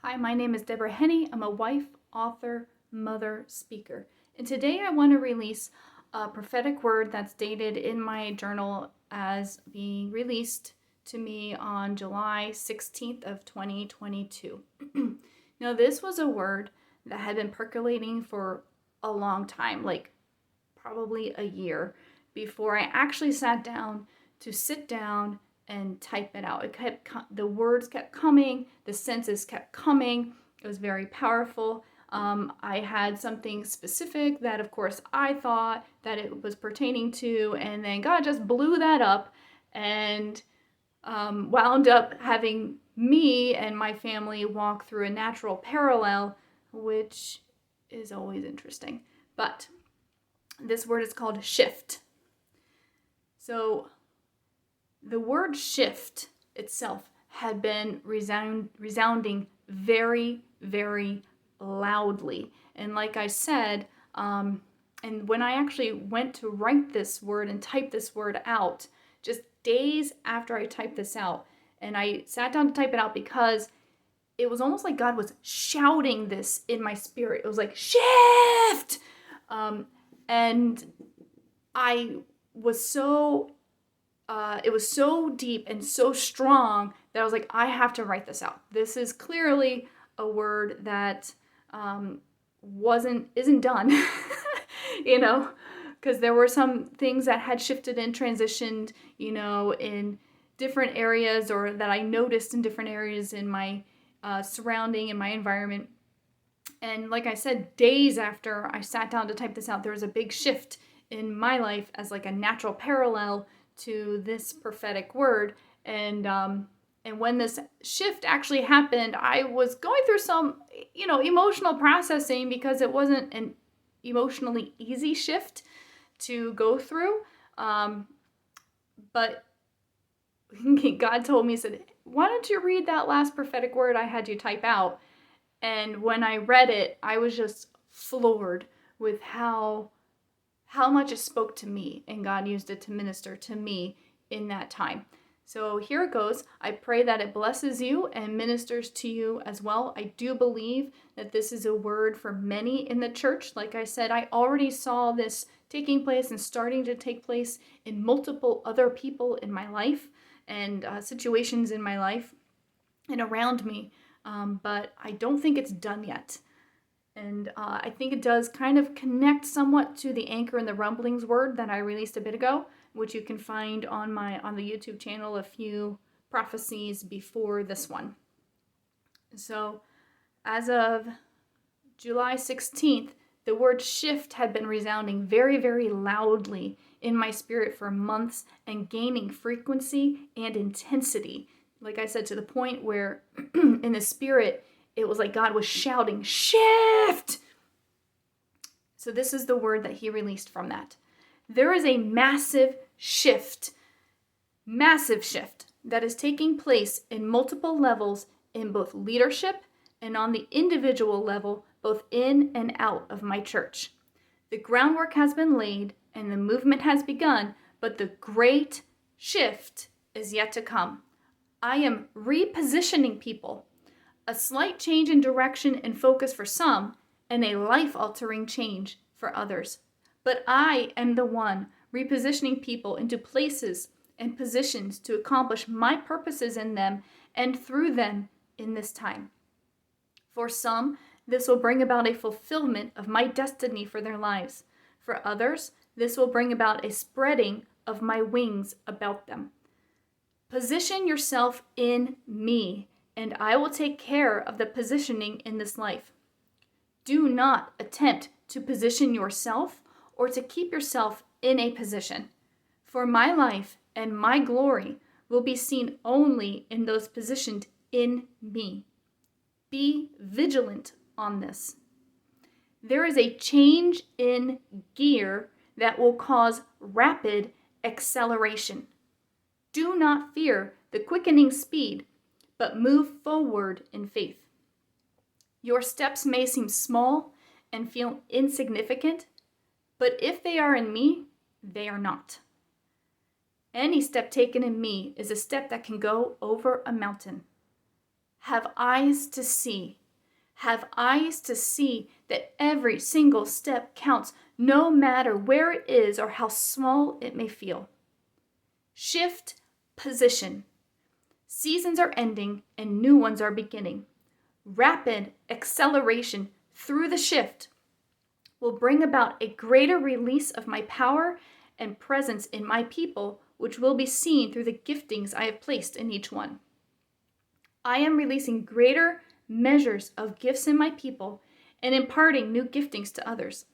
Hi, my name is Deborah Henney. I'm a wife, author, mother, speaker. And today I want to release a prophetic word that's dated in my journal as being released to me on July 16th of 2022. Now, this was a word that had been percolating for a long time, like probably a year, before I actually sat down and type it out. The words kept coming, the sentences kept coming. It was very powerful. I had something specific that, of course, I thought that it was pertaining to, and then God just blew that up and wound up having me and my family walk through a natural parallel, which is always interesting. But this word is called shift. So the word shift itself had been resounding very, very loudly. And like I said, and when I actually went to write this word and type this word out, just days after I typed this out, and I sat down to type it out because it was almost like God was shouting this in my spirit. It was like, shift! And I was so it was so deep and so strong that I was like, I have to write this out. This is clearly a word that isn't done, because there were some things that had shifted and transitioned, in different areas, or that I noticed in different areas in my surrounding and my environment. And like I said, days after I sat down to type this out, there was a big shift in my life as like a natural parallel to this prophetic word. And when this shift actually happened, I was going through some, emotional processing, because it wasn't an emotionally easy shift to go through. But God told me, he said, why don't you read that last prophetic word I had you type out? And when I read it, I was just floored with how much it spoke to me, and God used it to minister to me in that time. So here it goes. I pray that it blesses you and ministers to you as well. I do believe that this is a word for many in the church. Like I said, I already saw this taking place and starting to take place in multiple other people in my life and situations in my life and around me. But I don't think it's done yet. And I think it does kind of connect somewhat to the anchor and the rumblings word that I released a bit ago, which you can find on the YouTube channel, a few prophecies before this one. So as of July 16th, the word shift had been resounding very, very loudly in my spirit for months and gaining frequency and intensity. Like I said, to the point where in the spirit, it was like God was shouting, shift! So this is the word that he released from that. There is a massive shift that is taking place in multiple levels in both leadership and on the individual level, both in and out of my church. The groundwork has been laid and the movement has begun, but the great shift is yet to come. I am repositioning people. A slight change in direction and focus for some, and a life-altering change for others. But I am the one repositioning people into places and positions to accomplish my purposes in them and through them in this time. For some, this will bring about a fulfillment of my destiny for their lives. For others, this will bring about a spreading of my wings about them. Position yourself in me, and I will take care of the positioning in this life. Do not attempt to position yourself or to keep yourself in a position, for my life and my glory will be seen only in those positioned in me. Be vigilant on this. There is a change in gear that will cause rapid acceleration. Do not fear the quickening speed, but move forward in faith. Your steps may seem small and feel insignificant, but if they are in me, they are not. Any step taken in me is a step that can go over a mountain. have eyes to see. Have eyes to see that every single step counts, no matter where it is or how small it may feel. Shift position. Seasons are ending and new ones are beginning. Rapid acceleration through the shift will bring about a greater release of my power and presence in my people, which will be seen through the giftings I have placed in each one. I am releasing greater measures of gifts in my people and imparting new giftings to others.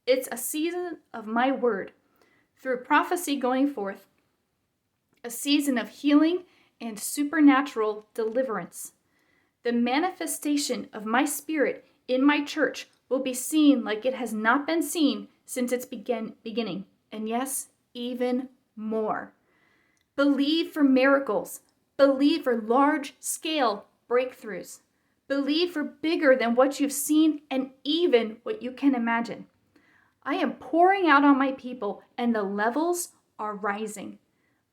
It's a season of my word, through prophecy going forth, a season of healing and supernatural deliverance. The manifestation of my spirit in my church will be seen like it has not been seen since its beginning, and yes, even more. Believe for miracles. Believe for large-scale breakthroughs. Believe for bigger than what you've seen and even what you can imagine. I am pouring out on my people, and the levels are rising.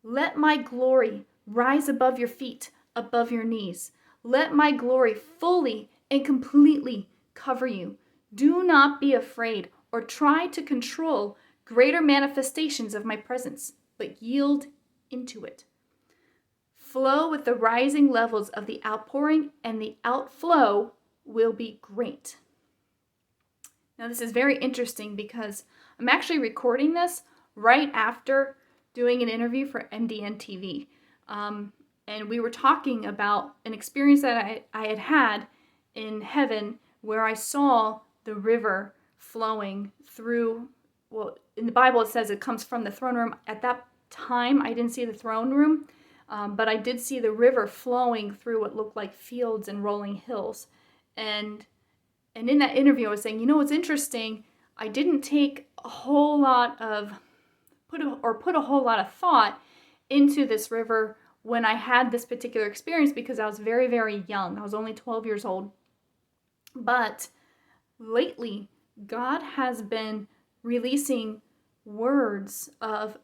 Let my glory rise above your feet, above your knees. Let my glory fully and completely cover you. Do not be afraid or try to control greater manifestations of my presence, but yield into it. Flow with the rising levels of the outpouring, and the outflow will be great. Now, this is very interesting because I'm actually recording this right after doing an interview for MDN TV. And we were talking about an experience that I had had in heaven where I saw the river flowing through, well, in the Bible it says it comes from the throne room. At that time, I didn't see the throne room, but I did see the river flowing through what looked like fields and rolling hills. And in that interview, I was saying, what's interesting? I didn't take a whole lot of, put a whole lot of thought into this river when I had this particular experience because I was very, very young. I was only 12 years old. But lately, God has been releasing words of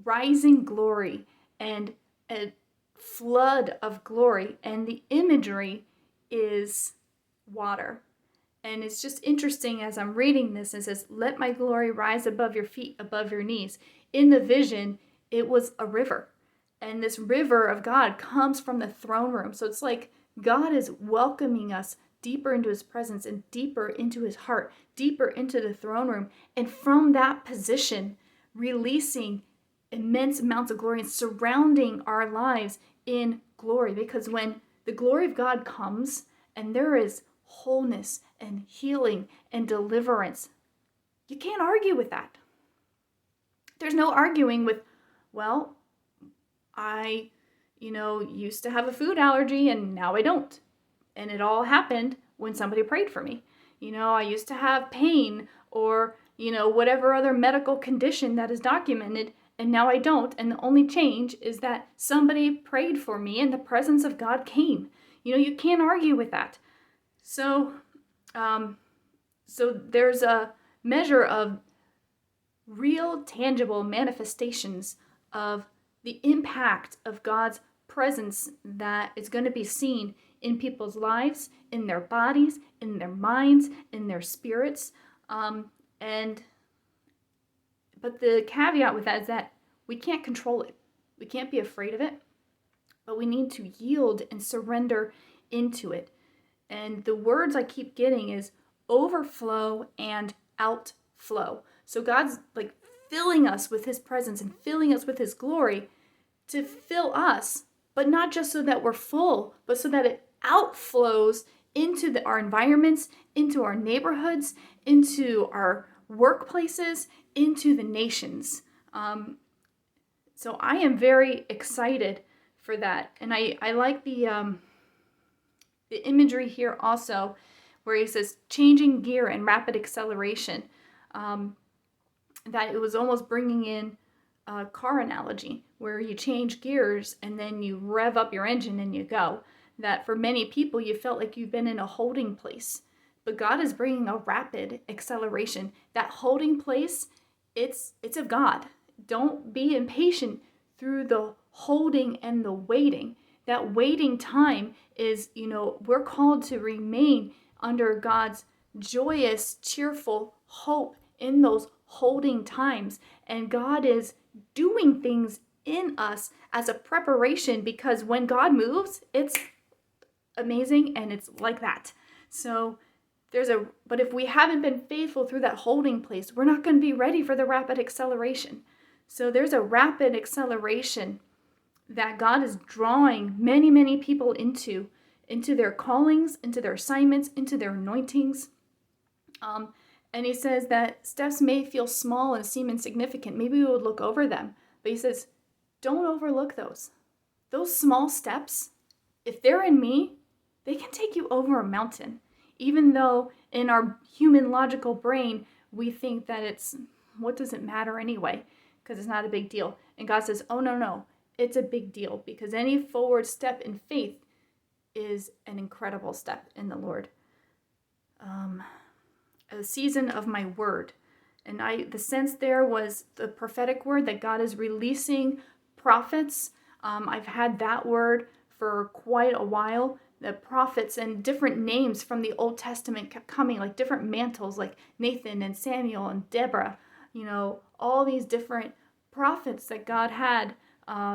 rising glory and a flood of glory, and the imagery is water. And it's just interesting as I'm reading this, it says, let my glory rise above your feet, above your knees. In the vision, it was a river. And this river of God comes from the throne room. So it's like God is welcoming us deeper into his presence and deeper into his heart, deeper into the throne room. And from that position, releasing immense amounts of glory and surrounding our lives in glory. Because when the glory of God comes and there is wholeness and healing and deliverance, you can't argue with that. There's no arguing with, well, I, used to have a food allergy and now I don't. And it all happened when somebody prayed for me. I used to have pain or, whatever other medical condition that is documented, and now I don't. And the only change is that somebody prayed for me and the presence of God came. You can't argue with that. So there's a measure of real, tangible manifestations of the impact of God's presence that is going to be seen in people's lives, in their bodies, in their minds, in their spirits. But the caveat with that is that we can't control it. We can't be afraid of it, but we need to yield and surrender into it. And the words I keep getting is overflow and outflow. So God's like filling us with his presence and filling us with his glory to fill us, but not just so that we're full, but so that it outflows into our environments, into our neighborhoods, into our workplaces, into the nations. So I am very excited for that. And I like the imagery here also, where he says changing gear and rapid acceleration. That it was almost bringing in a car analogy, where you change gears and then you rev up your engine and you go. That for many people, you felt like you've been in a holding place. But God is bringing a rapid acceleration. That holding place, it's of God. Don't be impatient through the holding and the waiting. that waiting time is, we're called to remain under God's joyous, cheerful hope in those holding times. And God is doing things in us as a preparation, because when God moves, it's amazing and it's like that. So but if we haven't been faithful through that holding place, we're not going to be ready for the rapid acceleration. So there's a rapid acceleration that God is drawing many, many people into their callings, into their assignments, into their anointings. And he says that steps may feel small and seem insignificant. Maybe we would look over them. But he says, don't overlook those. Those small steps, if they're in me, they can take you over a mountain. Even though in our human logical brain, we think that what does it matter anyway? Because it's not a big deal. And God says, oh, no, it's a big deal, because any forward step in faith is an incredible step in the Lord. A season of my word. And the sense there was the prophetic word that God is releasing prophets. I've had that word for quite a while. The prophets and different names from the Old Testament kept coming, like different mantles, like Nathan and Samuel and Deborah, all these different prophets that God had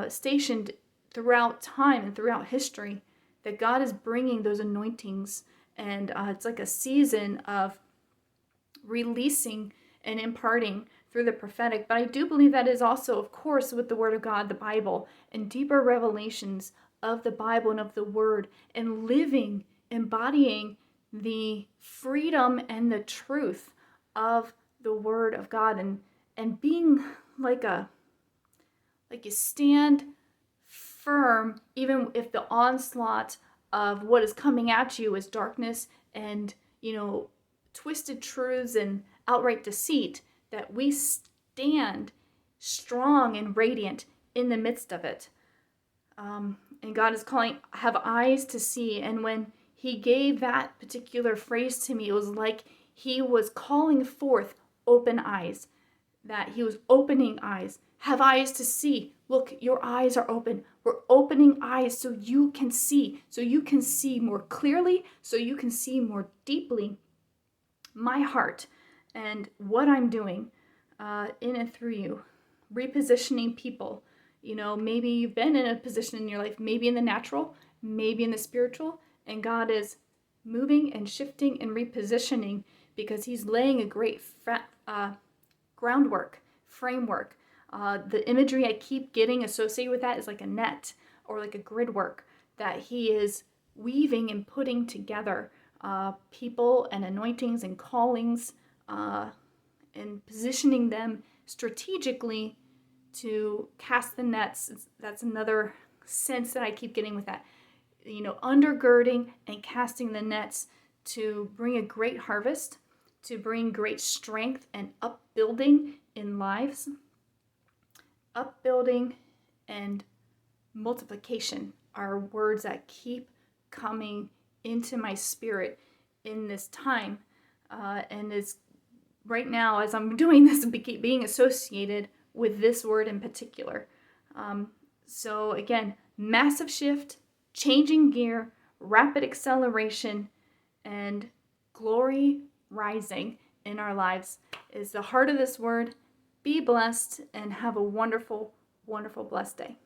stationed throughout time and throughout history, that God is bringing those anointings. And it's like a season of releasing and imparting through the prophetic. But I do believe that is also, of course, with the Word of God, the Bible, and deeper revelations of the Bible and of the Word, and living, embodying the freedom and the truth of the Word of God, and being like you stand firm even if the onslaught of what is coming at you is darkness and twisted truths and outright deceit, that we stand strong and radiant in the midst of it. And God is calling, have eyes to see. And when he gave that particular phrase to me, it was like he was calling forth open eyes, that he was opening eyes. Have eyes to see. Look, your eyes are open. We're opening eyes so you can see more clearly, so you can see more deeply my heart and what I'm doing in and through you. Repositioning people. Maybe you've been in a position in your life, maybe in the natural, maybe in the spiritual, and God is moving and shifting and repositioning, because he's laying a great groundwork, framework. The imagery I keep getting associated with that is like a net or like a grid work, that he is weaving and putting together people and anointings and callings and positioning them strategically to cast the nets. That's another sense that I keep getting with that. Undergirding and casting the nets to bring a great harvest, to bring great strength and upbuilding in lives. Upbuilding and multiplication are words that keep coming into my spirit in this time. And is right now, as I'm doing this, being associated with this word in particular. So again, massive shift, changing gear, rapid acceleration, and glory rising in our lives is the heart of this word. Be blessed and have a wonderful, wonderful, blessed day.